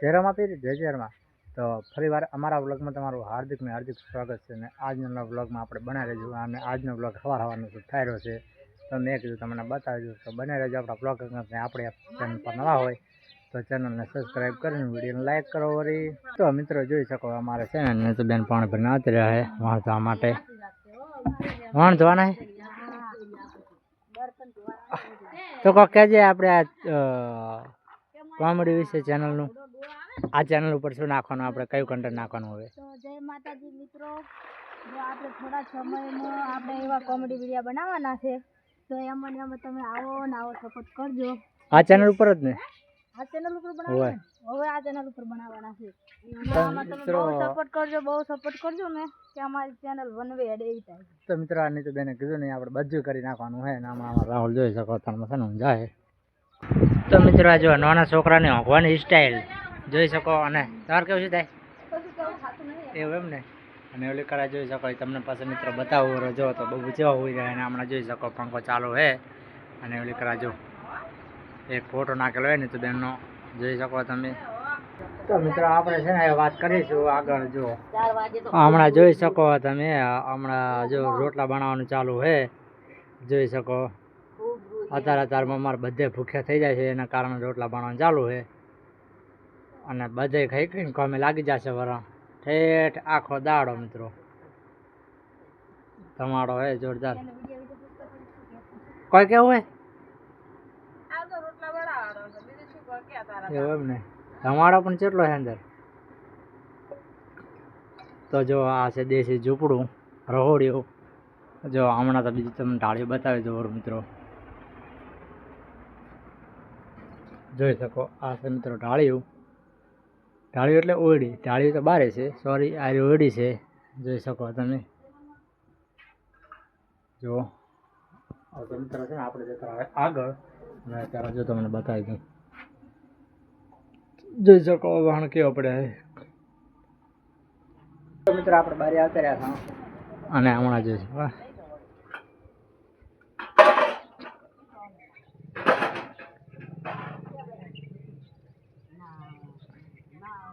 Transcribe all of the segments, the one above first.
જયરામ આપી જય જયરામ। તો ફરીવાર અમારા વ્લોગમાં તમારું હાર્દિક સ્વાગત છે ને આજના વ્લોગમાં આપણે બનાવી રહેજો અને આજનો વ્લોગ સવારનો થઈ રહ્યો છે તો મેં કીધું તમને બતાવી દઉં તો બનાવી રહેજો આપણા વ્લોગ આપણે ચેનલ પર નવા હોય તો ચેનલને સબસ્ક્રાઈબ કરીને વિડીયોને લાઈક કરો વળી। તો મિત્રો જોઈ શકો અમારે છે ને તો બેન પાણી ભરીને આવતી રહ્યા છે વાંચવા માટે વાણ જોવાના છે તો કોક કહેજે આપણે આ કોમેડી વિશે ચેનલનું આ ચેનલ ઉપર શું નાખવાનું આપણે કયું કન્ટેન્ટ નાખવાનું હવે તો જય માતાજી મિત્રો જો આપણે થોડા સમયમાં આપણે એવા કોમેડી વિડિયો બનાવવાના છે તો એમાં તમે આવો ને આવો સપોર્ટ કરજો આ ચેનલ ઉપર જ ને આ ચેનલ ઉપર બનાવવાના હવે આ ચેનલ ઉપર બનાવવાના છે આમાં તમે બહુ સપોર્ટ કરજો ને કે અમારી ચેનલ વનવે એડ એવી થાય તો મિત્રો આ નીતુ બેને કીધું ને આપણે બધું કરી નાખવાનું છે ને આમાં રાહુલ જોઈ શકો તમે છે ને જાય તો મિત્રો આ જો નાના છોકરાની હોંકવાની સ્ટાઇલ જોઈ શકો અને તમારે કેવું છે થાય એવું એમ ને અને ઓલી કરા જોઈ શકો તમને પાસે મિત્રો બતાવું જો તો બહુ જેવા હોઈ જાય અને હમણાં જોઈ શકો પંખો ચાલુ છે અને ઓલી કરા જો એક ફોટો નાખેલો હોય ને તો બેનનો જોઈ શકો તમે તો મિત્રો આપણે છે ને વાત કરીશું આગળ જો હમણાં જોઈ શકો તમે હમણાં જો રોટલા બનાવવાનું ચાલુ છે જોઈ શકો અત્યારમાં અમારે બધે ભૂખ્યા થઈ જાય છે એના કારણે રોટલા બનાવવાનું ચાલુ છે અને બધે ખાઈ ખાઈને કામે લાગી જશે વરણ ઠેઠ આખો દાડો મિત્રો તમારો હે જોરદાર કોઈ કેવું હોય એવું એમ ને તમારો પણ કેટલો છે અંદર તો જો આ છે દેશી ઝૂંપડું રહોડિયું જો હમણાં તો બીજું તમને ઢાળીઓ બતાવી દો મિત્રો જોઈ શકો આ છે મિત્રો ઢાળિયું એટલે ઓયડી ઢાળિયું તો બારે છે સોરી આ ઓયડી છે જોઈ શકો તમે જો મિત્રો છે ને આપણે જતા આગળ અને અત્યારે જો તમને બતાવી દઉં જોઈ શકો વાહણ કેવો પડે તો મિત્રો આપણે બહાર આવતા રહ્યા હતા અને હમણાં જોઈશું હા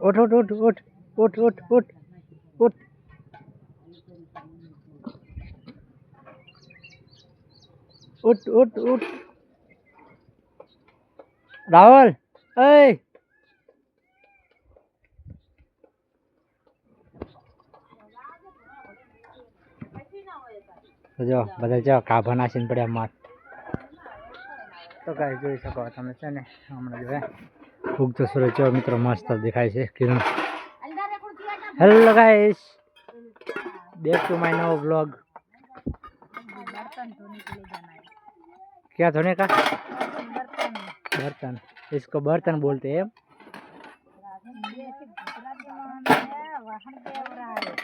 ઉઠ ઉઠ ઉઠ ઉઠ ઉઠ ઉઠ ઉઠ ઉઠ ઉઠ ઉઠ ઉઠ રાહુલ એ જો બધા જો કાભા નાસીને પડ્યા માર તો કાંઈ જોઈ શકો તમે છે ને હમણાં જો ઉગતો સૂરજ જો મિત્રો મસ્ત દેખાય છે Kiran hello guys back to my नवा व्लॉग क्या धोने का बर्तन इसको बर्तन बोलते हैं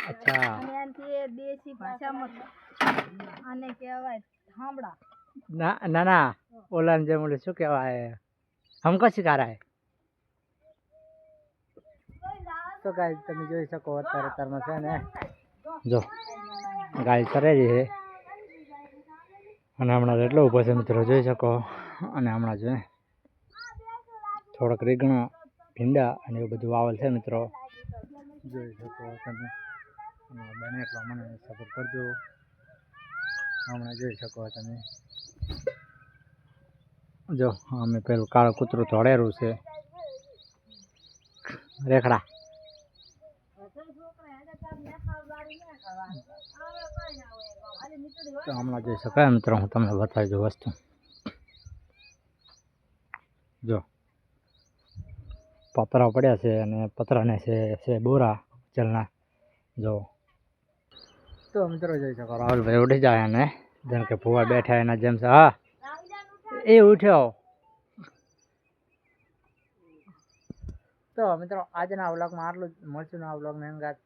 अच्छा દેશી ભાષામાં આને કહેવાય થાંભળા ના ના ઓલા જે બોલે શું કહેવાય हमको सिखा रहा है તો ગાય તમે જોઈ શકો અત્યારમાં છે ને જો ગાય કરે છે અને હમણાં એટલો ઊભો છે મિત્રો જોઈ શકો અને હમણાં જો થોડાક રીંગણા ભીંડા અને એવું બધું વાવેલ છે મિત્રો જોઈ શકો તમે બને એટલો મને સપોર્ટ કરજો હમણાં જોઈ શકો તમે જો અમે પેલું કાળું કૂતરું ધોળેરું છે રેખડા તો હમણાં જોઈ શકાય મિત્રો હું તમને બતાવી દઉં વસ્તુ જો પતરા પડ્યા છે અને પતરાને છે બોરા ચલના જો તો મિત્રો જોઈ શકો રાહુલભાઈ ઉઠી જાય અને જેમ કે ભૂવા બેઠા એના જેમ છે હા એ ઉઠ્યો તો મિત્રો આજના વ્લોગમાં આટલું જ મળશું આ વ્લોગને અંગાત